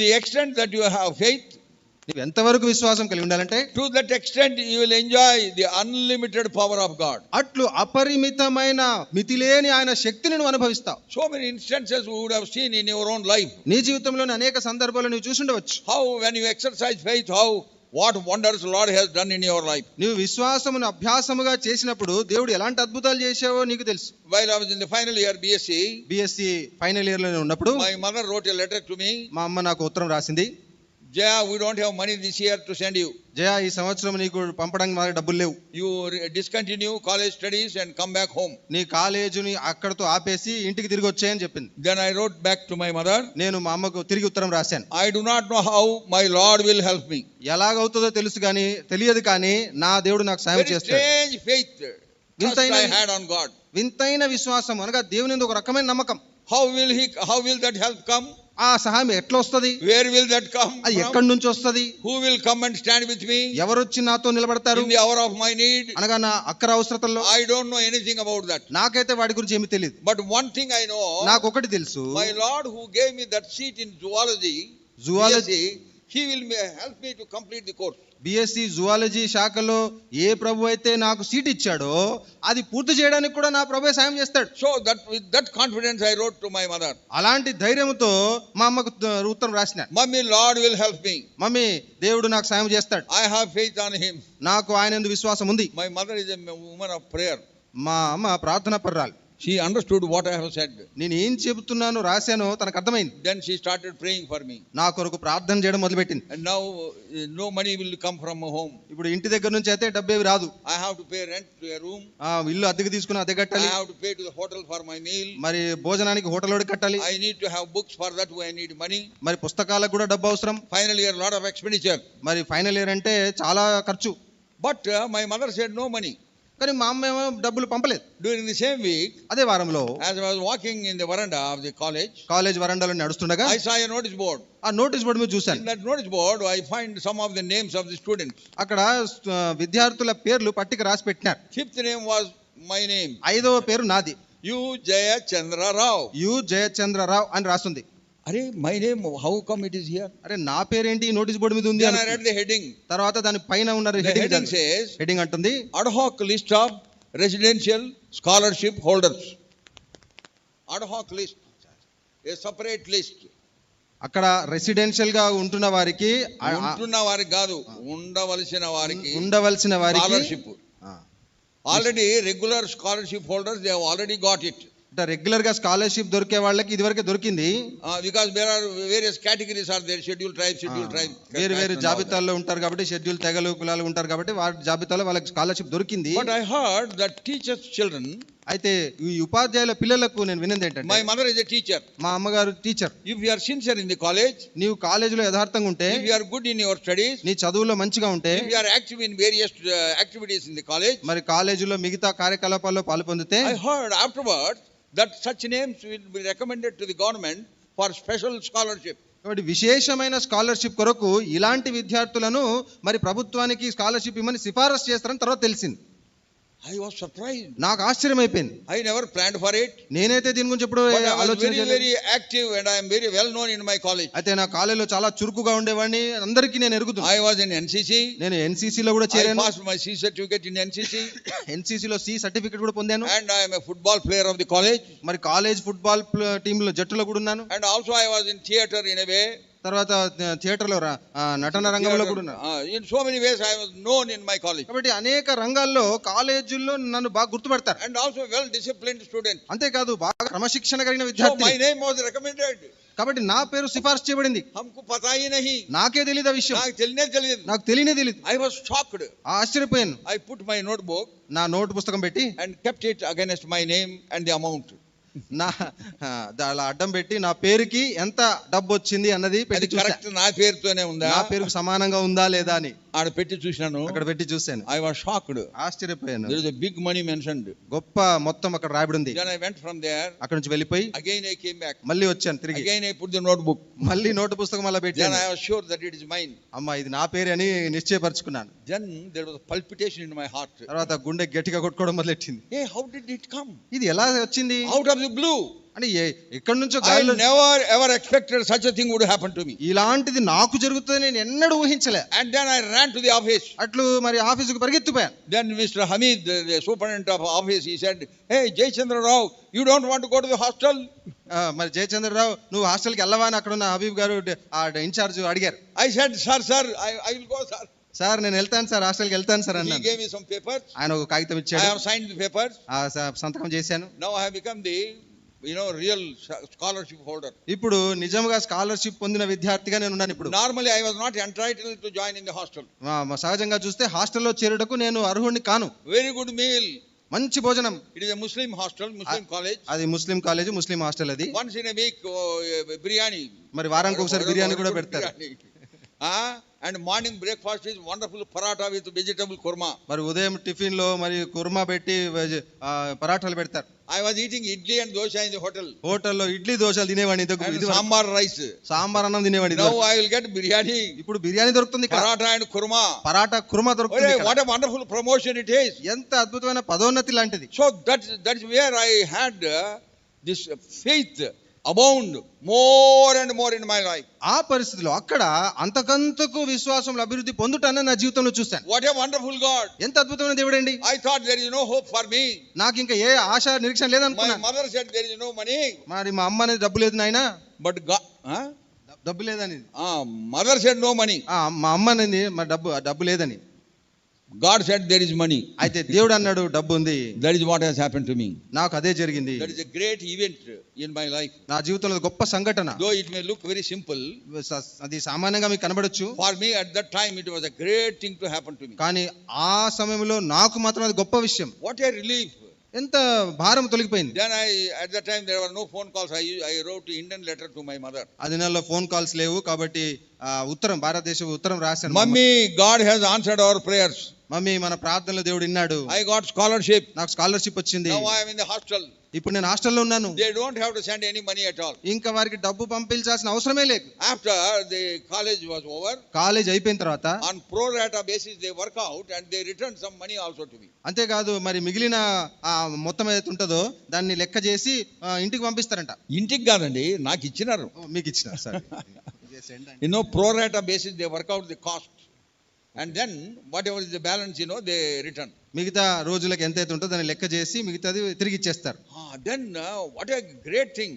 the extent that you have faith, నీవు ఎంతవరకు విశ్వాసం కలిగి ఉండాలంటే to that extent you will enjoy the unlimited power of God. అట్లు అపరిమితమైన మితిలేని ఆయన శక్తిని నువ్వు అనుభవిస్తావు. So many instances we would have seen in your own life. నీ జీవితంలోని అనేక సందర్భాలు నువ్వు చూసి ఉండవచ్చు. How when you exercise faith, what wonders the Lord has done in your life. నువ్వు విశ్వాసమును అభ్యాసముగా చేసినప్పుడు దేవుడు ఎలాంటి అద్భుతాలు చేశావో నీకు తెలుసు. While I was in the final year BSc final year లో ఉన్నప్పుడు my mother wrote a letter to me. మా అమ్మ నాకు ఉత్తరం రాసింది. Jaya, we don't have money this year to send you. జయ, ఈ సంవత్సరం నీకు పంపడానికి మాకు డబ్బులు లేవు. You discontinue college studies and come back home. నీ కాలేజీని అక్కడతో ఆపేసి ఇంటికి తిరిగి వచ్చేయని చెప్పింది. Then I wrote back to my mother. నేను మా అమ్మకు తిరిగి ఉత్తరం రాశాను. I do not know how my Lord will help me. ఎలాగవుతుందో తెలుసు కానీ తెలియదు కానీ నా దేవుడు నాకు సాయం Very చేస్తాడు. strange faith. Trust I had on God. వింతైన విశ్వాసం అనగా దేవుని యందు ఒక రకమైన నమ్మకం. How will that help come? ఆ సహాయం ఎట్లా వస్తది? Where will that come? అది ఎక్కడి నుంచి వస్తది? Who will come and stand with me? ఎవరు వచ్చి నాతో నిలబడతారు In the hour of my need? అనగా నా అక్కర అవసరతల్లో? I don't know anything about that. నాకైతే వాడి గురించి ఏమీ తెలియదు. But one thing I know. నాకు ఒకటి తెలుసు. My Lord who gave me that seat in zoology, he will help me to complete the course. BSc zoology శాఖలో ఏ ప్రభు అయితే నాకు సీట్ ఇచ్చాడో అది పూర్తి చేయడానికి కూడా నా ప్రభువే సాయం చేస్తాడు. So that with that confidence I wrote to my mother. అలాంటి ధైర్యంతో మా అమ్మకు ఉత్తరం రాసిన. Mummy, Lord will help me. Mummy, దేవుడు నాకు సాయం చేస్తాడు. I have faith on him. నాకు ఆయన యందు విశ్వాసం ఉంది. My mother is a woman of prayer. మా అమ్మ ప్రార్థనా పరురాలు. She understood what I have said. నేను ఏం చెబుతున్నానో రాశానో తనకు అర్థమైంది. Then she started praying for me. నా కొరకు ప్రార్థన చేయడం మొదలుపెట్టింది. And now no money will come from home. ఇప్పుడు ఇంటి దగ్గర నుంచి అయితే డబ్బేవి రాదు. I have to pay rent to a room. ఇల్లు అద్దెకు తీసుకుని అద్దె కట్టాలి. I have to pay to the hotel for my meal. మరి భోజనానికి హోటల్ వాడికి కట్టాలి. I need to have books, for that I need money. మరి పుస్తకాలకు కూడా డబ్బు అవసరం. Final year lot of expenditure. మరి ఫైనల్ ఇయర్ అంటే చాలా ఖర్చు. But my mother said no money. కానీ మా అమ్మ ఏమో డబ్బులు పంపలేదు. During the same week, అదే వారంలో as I was walking in the veranda of the college వరండాలో నడుస్తుండగా I saw a notice board. ఆ నోటీస్ బోర్డు మీద చూశాను. In that notice board I find some of the names of the students. అక్కడ విద్యార్థుల పేర్లు పట్టిక రాసి పెట్టినారు. Fifth name was my name. 5వ పేరు నాది. U Jaya Chandra Rao. U Jaya Chandra Rao అని రాస్తుంది. Are my name, how come it is here? అరే నా పేరేంటి ఈ నోటీస్ బోర్డు మీద ఉంది Then I read the heading. తర్వాత దాని పైన ఉన్న The heading says హెడ్డింగ్ అంటుంది ad hoc list of residential scholarship holders. Ad hoc list, a separate list. అక్కడ రెసిడెన్షియల్ గా ఉంటున్న వారికి కాదు, ఉండవలసిన వారికి scholarship. Already regular scholarship holders they have already got it. Regular గా స్కాలర్షిప్ దొరికే వాళ్ళకి ఇదివరకే దొరికింది. Because there are various categories are there, schedule tribe వేరు జాబితాల్లో ఉంటారు కాబట్టి, షెడ్యూల్ తెగలు కులాలు ఉంటారు కాబట్టి వారి జాబితాలో వాళ్ళకి స్కాలర్షిప్ దొరికింది. But I heard that teachers children, అయితే ఈ ఉపాధ్యాయుల పిల్లలకు నేను విన్నది ఏంటంటే, my mother is a teacher, మా అమ్మగారు టీచర్. If you are sincere in the college, నీవు కాలేజీలో యథార్థంగా ఉంటే, if you are good in your studies, నీ చదువులో మంచిగా ఉంటే, if you are active in various activities in the college, మరి కాలేజీలో మిగతా కార్యకలాపాల్లో పాల్పొందితే, I heard afterwards that such names will be recommended to the government for special scholarship. కాబట్టి విశేషమైన స్కాలర్షిప్ కొరకు ఇలాంటి విద్యార్థులను మరి ప్రభుత్వానికి స్కాలర్షిప్ ఇవ్వమని సిఫారసు చేస్తారని తర్వాత తెలిసింది. I was surprised. నాకు ఆశ్చర్యం అయిపోయింది. I never planned for it. నేనైతే దీని గురించి ఎప్పుడు ఆలోచన చేయలేదు. very active and I am very well known in my college. అయితే నా కాలేజీలో చాలా చురుకుగా ఉండేవాడిని, అందరికీ నేను ఎరుగుతున్నాను. I was in NCC. నేను NCC లో కూడా చేరాను. I passed my C certificate in NCC. NCC లో C సర్టిఫికెట్ కూడా పొందాను. And I am a football player of the college. మరి కాలేజ్ ఫుట్బాల్ టీమ్ లో జట్టులో కూడా ఉన్నాను. And also I was in theater in a way. తర్వాత theatre లో నటన రంగంలో కూడా in so many ways I was known in my college. కాబట్టి అనేక రంగాల్లో కాలేజీల్లో నన్ను బాగా గుర్తుపడతారు. And also well disciplined student. అంతేకాదు బాగా క్రమశిక్షణ కలిగిన విద్యార్థి. So my name was recommended. కాబట్టి నా పేరు సిఫారసు చేయబడింది. हमको पता ही नहीं. నాకే తెలియదు ఆ విషయం. నాకు తెలియనే తెలియదు. I was shocked. ఆశ్చర్యపోయాను. I put my notebook, నా నోట్ పుస్తకం పెట్టి, and kept it against my name and the amount. నా అలా అడ్డం పెట్టి నా పేరుకి ఎంత డబ్బు వచ్చింది అన్నది పెట్టి చూసాను. నా పేరుతోనే ఉందా, నా పేరుకు సమానంగా ఉందా లేదా అని ఆడ పెట్టి చూశాను. అక్కడ పెట్టి చూశాను. I was shocked. ఆశ్చర్యపోయాను. There is a big money mentioned. గొప్ప మొత్తం అక్కడ రాయబడి ఉంది. Then I went from there. అక్కడ నుంచి వెళ్ళిపోయి again I came back. మళ్ళీ వచ్చాను తిరిగి. Again I put the notebook. మళ్ళీ నోట్ పుస్తకం అలా పెట్టాను. Then I was sure that it is mine. అమ్మా ఇది నా పేరే అని నిశ్చయపరచుకున్నాను. Then there was a palpitation in my heart. తర్వాత గుండె గట్టిగా కొట్టుకోవడం మొదలెట్టింది. Hey, how did it come? ఇది ఎలా వచ్చింది? Out of the blue. అంటే ఎక్కడి నుంచో I గాలిలో never ever expected such a thing would happen to me. ఇలాంటిది నాకు జరుగుతుంది నేను ఎన్నడూ ఊహించలే. And then I ran to the office. అట్లు మరి ఆఫీసుకు పరిగెత్తిపోయాను. Then Mr. Hamid, the superintendent of office, he said, "Hey, Jayachandra Rao, you don't want to go to the hostel?" మరి జయచంద్రరావు నువ్వు హాస్టల్కి వెళ్ళవా అని అక్కడ ఉన్న హబీబ్ గారు ఇన్ఛార్జ్ అడిగారు. I said, "Sir, I will go, sir." Sir నేను వెళ్తాను సార్, హాస్టల్కి వెళ్తాను సార్ He అన్నాను. gave me some papers. ఆయన ఒక కాగితం I ఇచ్చాడు. have signed the papers. సంతకం చేశాను. Now I have become the, real scholarship holder. ఇప్పుడు నిజంగా స్కాలర్షిప్ పొందిన విద్యార్థిగా నేను ఉన్నాను ఇప్పుడు. Normally I was not entitled to join in the hostel. సహజంగా చూస్తే హాస్టల్లో చేరుటకు నేను అర్హుడిని కాను. Very good meal. మంచి భోజనం. It is a Muslim hostel, Muslim college. అది ముస్లిం కాలేజ్, ముస్లిం హాస్టల్ అది. Once in a week, biryani. మరి వారానికి ఒకసారి బిర్యానీ కూడా పెడతారు. And morning breakfast is wonderful paratha with vegetable kurma. మరి ఉదయం టిఫిన్ లో మరి కుర్మా పెట్టి పరాఠాలు పెడతారు. I was eating idli and dosha in the hotel. హోటల్లో ఇడ్లీ దోశలు తినేవాడిని. And sambar rice. సాంబార్ అన్నం తినేవాడిని. Now I will get biryani. ఇప్పుడు బిర్యానీ దొరుకుతుంది. Paratha and kurma. Paratha kurma దొరుకుతుంది. What a wonderful promotion it is. ఎంత అద్భుతమైన పదోన్నతి లాంటిది. So that's where I had this faith abound more and more in my life. ఆ పరిస్థితిలో అక్కడ అంతకంతకు విశ్వాసంలో అభివృద్ధి పొందుటాన్ని నా జీవితంలో చూశాను. What a wonderful God. ఎంత అద్భుతమైన దేవుడండి. I thought there is no hope for me. నాకు ఇంకా ఏ ఆశ నిరీక్షణ లేదనుకున్నా. My mother said there is no money. మరి మా అమ్మ అనేది డబ్బు లేదు నాయనా. But God, డబ్బు లేదని. mother said no money. మా అమ్మ అనేది మరి డబ్బు లేదని. God said there is money. అయితే దేవుడు అన్నాడు డబ్బు ఉంది. That is what has happened to me. నాకు అదే జరిగింది. That is a great event in my life. నా జీవితంలో గొప్ప సంఘటన. Though it may look very simple, అది సామాన్యంగా మీకు కనబడొచ్చు. for me at that time it was a great thing to happen to me. కానీ ఆ సమయంలో నాకు మాత్రం అది గొప్ప విషయం. What a relief. ఎంత భారం తొలగిపోయింది. Then at that time there were no phone calls. I wrote an Indian letter to my mother. ఆ దినాల్లో ఫోన్ కాల్స్ లేవు కాబట్టి ఉత్తరం, భారతదేశ ఉత్తరం రాశాను. Mummy, God has answered our prayers. Mummy మన ప్రార్థనలు దేవుడు విన్నాడు. I got scholarship. నాకు స్కాలర్షిప్ వచ్చింది. Now I am in the hostel. ఇప్పుడు నేను హాస్టల్లో ఉన్నాను. They don't have to send any money at all. ఇంకా వారికి డబ్బు పంపించాల్సిన అవసరమే లేదు. After the college was over, college అయిపోయిన తర్వాత on pro rata basis they work out and they return some money also to me. అంతేకాదు మరి మిగిలిన మొత్తం ఏదైతే ఉంటుందో దాన్ని లెక్క చేసి ఇంటికి పంపిస్తారంట. ఇంటికి కాదండి, నాకు ఇచ్చినారు. మీకు ఇచ్చిన సరే. pro rata basis they work out the cost and then whatever is the balance they return. మిగతా రోజులకు ఎంత అయితే ఉంటుందో దాన్ని లెక్క చేసి మిగతాది తిరిగి ఇచ్చేస్తారు. Then what a great thing.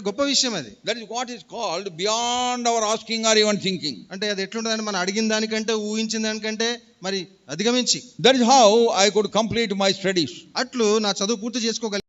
గొప్ప విషయం అది. That is what is called beyond our asking or even thinking. అంటే అది ఎట్లుంటుందంటే మనం అడిగిన దానికంటే ఊహించిన దానికంటే మరి అధిగమించి. That is how I could complete my studies. అట్లు నా చదువు పూర్తి చేసుకోగలిగాను.